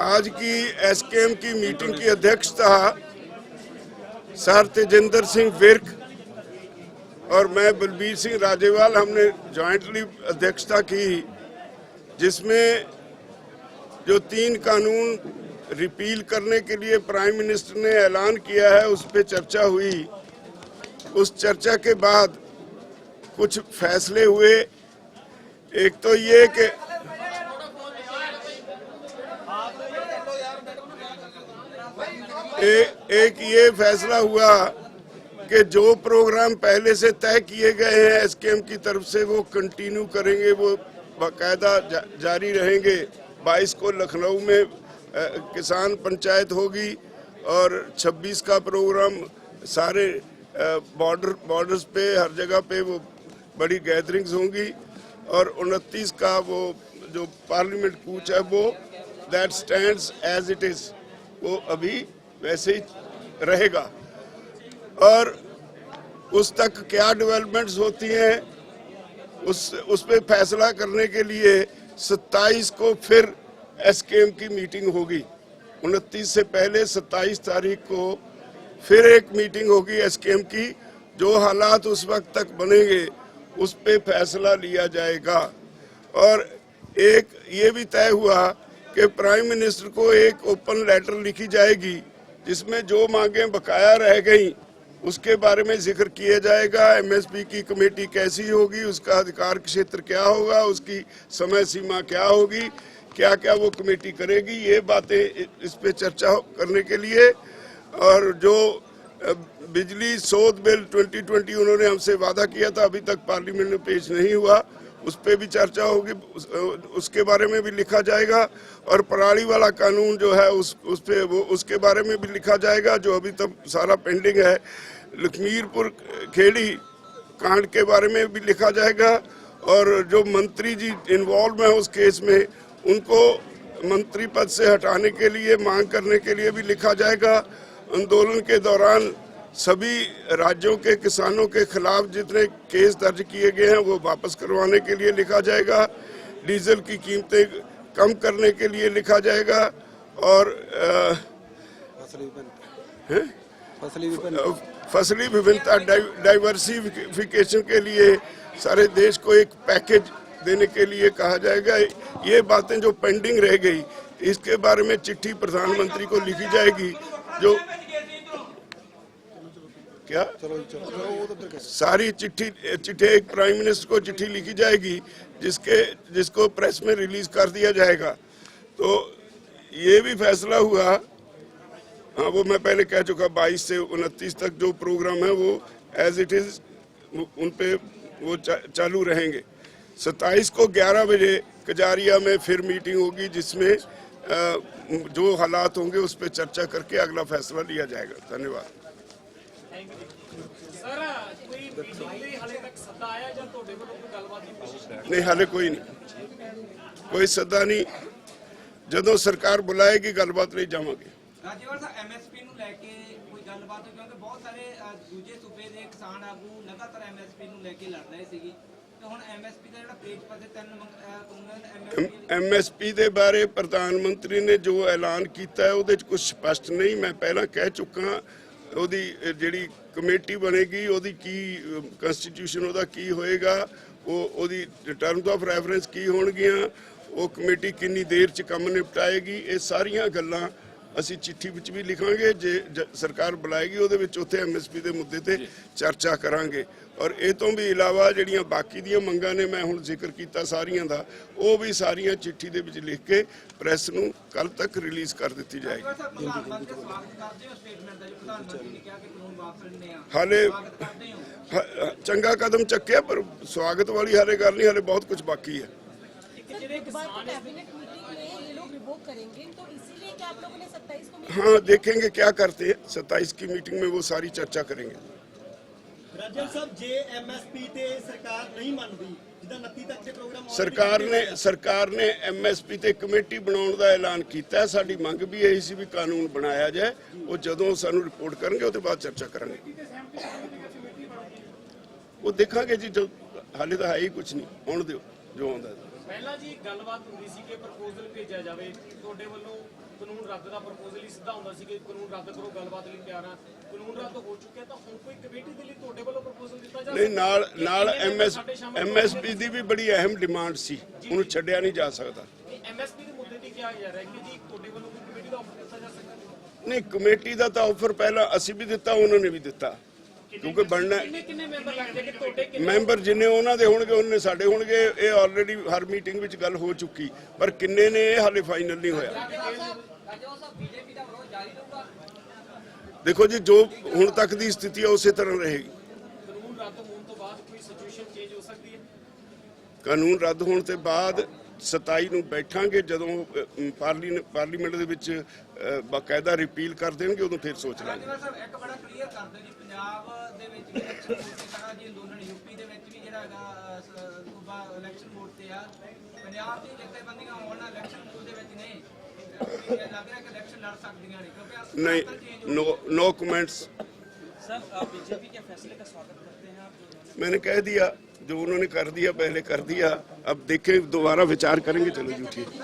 आज की एसकेएम की मीटिंग की अध्यक्षता सर तेजिंदर सिंह विर्क और मैं बलबीर सिंह राजेवाल हमने जॉइंटली अध्यक्षता की, जिसमें जो 3 कानून रिपील करने के लिए प्राइम मिनिस्टर ने ऐलान किया है उस पर चर्चा हुई। उस चर्चा के बाद कुछ फैसले हुए। एक तो ये कि एक ये फैसला हुआ कि जो प्रोग्राम पहले से तय किए गए हैं एसकेएम की तरफ से वो कंटिन्यू करेंगे, वो बाकायदा जारी रहेंगे। 22 को लखनऊ में किसान पंचायत होगी और 26 का प्रोग्राम सारे बॉर्डर्स पे हर जगह पे वो बड़ी गैदरिंग्स होंगी और 29 का वो जो पार्लियामेंट कूच है वो that stands as it is, वो अभी वैसे ही रहेगा। और उस तक क्या डेवलपमेंट्स होती हैं उस पे फैसला करने के लिए 27 को फिर एसकेएम की मीटिंग होगी। 29 से पहले 27 तारीख को फिर एक मीटिंग होगी एसकेएम की। जो हालात उस वक्त तक बनेंगे उस पे फैसला लिया जाएगा। और एक ये भी तय हुआ कि प्राइम मिनिस्टर को एक ओपन लेटर लिखी जाएगी जिसमें जो मांगें बकाया रह गई उसके बारे में जिक्र किया जाएगा। एमएसपी की कमेटी कैसी होगी, उसका अधिकार क्षेत्र क्या होगा, उसकी समय सीमा क्या होगी, क्या क्या वो कमेटी करेगी, ये बातें इस पे चर्चा करने के लिए। और जो बिजली सोध बिल 2020 उन्होंने हमसे वादा किया था, अभी तक पार्लियामेंट में पेश नहीं हुआ, उस पे भी चर्चा होगी, उसके बारे में भी लिखा जाएगा। और पराली वाला कानून जो है उस पे वो उसके बारे में भी लिखा जाएगा जो अभी तक सारा पेंडिंग है। लखीमपुर खेड़ी कांड के बारे में भी लिखा जाएगा और जो मंत्री जी इन्वॉल्व हैं उस केस में उनको मंत्री पद से हटाने के लिए मांग करने के लिए भी लिखा जाएगा। आंदोलन के दौरान सभी राज्यों के किसानों के खिलाफ जितने केस दर्ज किए गए हैं वो वापस करवाने के लिए लिखा जाएगा। डीजल की कीमतें कम करने के लिए लिखा जाएगा और फसली विभिन्नता डाइवर्सिफिकेशन के लिए सारे देश को एक पैकेज देने के लिए कहा जाएगा। ये बातें जो पेंडिंग रह गई इसके बारे में चिट्ठी प्रधानमंत्री को लिखी जाएगी। जो क्या सारी चिट्ठी एक प्राइम मिनिस्टर को चिट्ठी लिखी जाएगी जिसको प्रेस में रिलीज कर दिया जाएगा। तो ये भी फैसला हुआ, हाँ वो मैं पहले कह चुका, 22 से 29 तक जो प्रोग्राम है वो एज इट इज उन पे वो चालू रहेंगे। 27 को 11 बजे कजारिया में फिर मीटिंग होगी जिसमें जो हालात होंगे उस पर चर्चा करके अगला फैसला लिया जाएगा। धन्यवाद। नहीं हाले कोई नहीं, कोई सदा नहीं। ਜਦੋਂ ਸਰਕਾਰ ਬੁਲਾਏਗੀ ਗੱਲਬਾਤ ਲਈ ਜਾਵਾਂਗੇ। ਰਾਜੇਵਾਲ ਸਾਹਿਬ ਐਮਐਸਪੀ ਨੂੰ ਲੈ ਕੇ ਕੋਈ ਗੱਲਬਾਤ ਹੋਈ ਕਿਉਂਕਿ ਬਹੁਤ ਸਾਰੇ ਦੂਜੇ ਸੂਬੇ ਦੇ ਕਿਸਾਨ ਆਗੂ ਲਗਾਤਾਰ ਐਮਐਸਪੀ ਨੂੰ ਲੈ ਕੇ ਲੜ ਰਹੇ ਸੀਗੇ ਤੇ ਹੁਣ ਐਮਐਸਪੀ ਦਾ ਜਿਹੜਾ ਪੇਜ ਪਰ 3 ਐਮਐਸਪੀ ਦੇ ਬਾਰੇ ਪ੍ਰਧਾਨ ਮੰਤਰੀ ਨੇ ਜੋ ਐਲਾਨ ਕੀਤਾ ਹੈ ਉਹਦੇ ਚ ਕੁਝ ਸਪਸ਼ਟ ਨਹੀਂ। ਮੈਂ ਪਹਿਲਾਂ ਕਹਿ ਚੁੱਕਾ ਉਹਦੀ ਜਿਹੜੀ ਕਮੇਟੀ ਬਣੇਗੀ ਉਹਦੀ ਕੀ ਕਨਸਟੀਟਿਊਸ਼ਨ ਉਹਦਾ ਕੀ ਹੋਏਗਾ, ਉਹਦੀ ਟਰਮਸ ਆਫ ਰੈਫਰੈਂਸ ਕੀ ਹੋਣਗੀਆਂ, ਉਹ ਕਮੇਟੀ ਕਿੰਨੀ ਦੇਰ 'ਚ ਕੰਮ ਨਿਪਟਾਏਗੀ, ਇਹ ਸਾਰੀਆਂ ਗੱਲਾਂ ਅਸੀਂ ਚਿੱਠੀ ਵਿੱਚ ਵੀ ਲਿਖਾਂਗੇ। ਜੇ ਸਰਕਾਰ ਬੁਲਾਏਗੀ ਉਹਦੇ ਵਿੱਚ ਉੱਥੇ ਐਮਐਸਪੀ ਦੇ ਮੁੱਦੇ ਤੇ ਚਰਚਾ ਕਰਾਂਗੇ। ਔਰ ਇਹ ਤੋਂ ਵੀ ਇਲਾਵਾ ਜਿਹੜੀਆਂ ਬਾਕੀ ਦੀਆਂ ਮੰਗਾਂ ਨੇ ਮੈਂ ਹੁਣ ਜ਼ਿਕਰ ਕੀਤਾ ਸਾਰੀਆਂ ਦਾ, ਉਹ ਵੀ ਸਾਰੀਆਂ ਚਿੱਠੀ ਦੇ ਵਿੱਚ ਲਿਖ ਕੇ ਪ੍ਰੈਸ ਨੂੰ ਕੱਲ ਤੱਕ ਰਿਲੀਜ਼ ਕਰ ਦਿੱਤੀ ਜਾਏਗੀ। ਹਾਲੇ ਚੰਗਾ ਕਦਮ ਚੱਕਿਆ ਪਰ ਸਵਾਗਤ ਵਾਲੀ ਹਾਲੇ ਗੱਲ ਨਹੀਂ, ਹਾਲੇ ਬਹੁਤ ਕੁਝ ਬਾਕੀ ਹੈ। हाँ देखेंगे क्या करते हैं। 27 की मीटिंग में वो सारी चर्चा करेंगे। सरकार ने एमएसपी ते कमेटी बनाने का ऐलान किया। साडी मंग भी यही सी भी कानून बनाया जाए। वो जदों सानू रिपोर्ट करेंगे उसके बाद चर्चा करेंगे। वो देखांगे जी, जो हाले तो है ही कुछ नहीं, आने दो जो आंदा। ਪਹਿਲਾਂ ਜੀ ਗੱਲਬਾਤ ਹੁੰਦੀ ਸੀ ਕਿ ਪ੍ਰਪੋਜ਼ਲ ਭੇਜਿਆ ਜਾਵੇ, ਤੁਹਾਡੇ ਵੱਲੋਂ ਕਾਨੂੰਨ ਰੱਦ ਦਾ ਪ੍ਰਪੋਜ਼ਲ ਹੀ ਸਿੱਧਾ ਹੁੰਦਾ ਸੀ ਕਿ ਕਾਨੂੰਨ ਰੱਦ ਕਰੋ, ਗੱਲਬਾਤ ਲਈ ਤਿਆਰ ਆ। ਕਾਨੂੰਨ ਰੱਦ ਹੋ ਚੁੱਕਿਆ ਤਾਂ ਹੁਣ ਕੋਈ ਕਮੇਟੀ ਦੇ ਲਈ ਤੁਹਾਡੇ ਵੱਲੋਂ ਪ੍ਰਪੋਜ਼ਲ ਦਿੱਤਾ ਜਾ ਨਹੀਂ, ਨਾਲ ਐਮਐਸਪੀ ਦੀ ਵੀ ਬੜੀ ਅਹਿਮ ਡਿਮਾਂਡ ਸੀ, ਉਹਨੂੰ ਛੱਡਿਆ ਨਹੀਂ ਜਾ ਸਕਦਾ। ਐਮਐਸਪੀ ਦੇ ਮੁੱਦੇ ਤੇ ਕਿਹਾ ਜਾ ਰਿਹਾ ਹੈ ਕਿ ਜੀ ਤੁਹਾਡੇ ਵੱਲੋਂ ਕੋਈ ਕਮੇਟੀ ਦਾ ਆਫਰ ਦਿੱਤਾ ਜਾ ਸਕਦਾ? ਨਹੀਂ, ਕਮੇਟੀ ਦਾ ਤਾਂ ਆਫਰ ਪਹਿਲਾਂ ਅਸੀਂ ਵੀ ਦਿੱਤਾ, ਉਹਨਾਂ ਨੇ ਵੀ ਦਿੱਤਾ, ਕਿਉਂਕਿ ਬਣਨਾ ਕਿੰਨੇ ਮੈਂਬਰ ਲੱਗਦੇ ਕਿ ਤੁਹਾਡੇ ਮੈਂਬਰ ਜਿੰਨੇ ਉਹਨਾਂ ਦੇ ਹੋਣਗੇ ਉਹਨੇ ਸਾਡੇ ਹੋਣਗੇ। ਇਹ ਆਲਰੇਡੀ ਹਰ ਮੀਟਿੰਗ ਵਿੱਚ ਗੱਲ ਹੋ ਚੁੱਕੀ, ਪਰ ਕਿੰਨੇ ਨੇ ਇਹ ਹਾਲੇ ਫਾਈਨਲ ਨਹੀਂ ਹੋਇਆ। ਦੇਖੋ ਜੀ, ਜੋ ਹੁਣ ਤੱਕ ਦੀ ਸਥਿਤੀ ਹੈ ਉਸੇ ਤਰ੍ਹਾਂ ਰਹੇਗੀ। ਕਾਨੂੰਨ ਰੱਦ ਹੋਣ ਤੋਂ ਬਾਅਦ ਕੋਈ ਸਿਚੁਏਸ਼ਨ ਚੇਂਜ ਹੋ ਸਕਦੀ ਹੈ? ਕਾਨੂੰਨ ਰੱਦ ਹੋਣ ਤੋਂ ਬਾਅਦ 27 ਨੂੰ ਬੈਠਾਂਗੇ, ਜਦੋਂ ਪਾਰਲੀਮੈਂਟ ਦੇ ਵਿੱਚ ਬਾਕਾਇਦਾ ਰਿਪੀਲ ਕਰ ਦੇਣਗੇ, ਉਦੋਂ ਫਿਰ ਸੋਚ ਲਾਂਗੇ। ਸਾਹਿਬ ਇੱਕ ਬੜਾ ਕਲੀਅਰ ਕਰ ਦਿਓ ਜੀ, ਪੰਜਾਬ ਦੇ ਵਿੱਚ ਵੀ ਇਲੈਕਸ਼ਨ ਮੋਡ ਤੇ ਖੜਾ ਜੀ ਅੰਦੋਲਨ, ਯੂਪੀ ਦੇ ਵਿੱਚ ਵੀ ਜਿਹੜਾ ਹੈਗਾ ਸੂਬਾ ਇਲੈਕਸ਼ਨ ਮੋਡ ਤੇ ਆ, ਪੰਜਾਬ ਦੀ ਜਥੇਬੰਦੀਆਂ ਹੋਣ ਇਲੈਕਸ਼ਨ ਮੋਡ ਦੇ ਵਿੱਚ ਨੇ, ਲੱਗ ਰਿਹਾ ਕਿ ਇਲੈਕਸ਼ਨ ਲੜ ਸਕਦੀਆਂ ਨੇ ਕਿਉਂਕਿ नहीं, नो कमेंट्स। सर बीजेपी के फैसले का स्वागत करते हैं आप? मैंने कह दिया, जो उन्होंने कर दिया पहले कर दिया, अब देखें दोबारा विचार करेंगे। चलो जी, ठीक।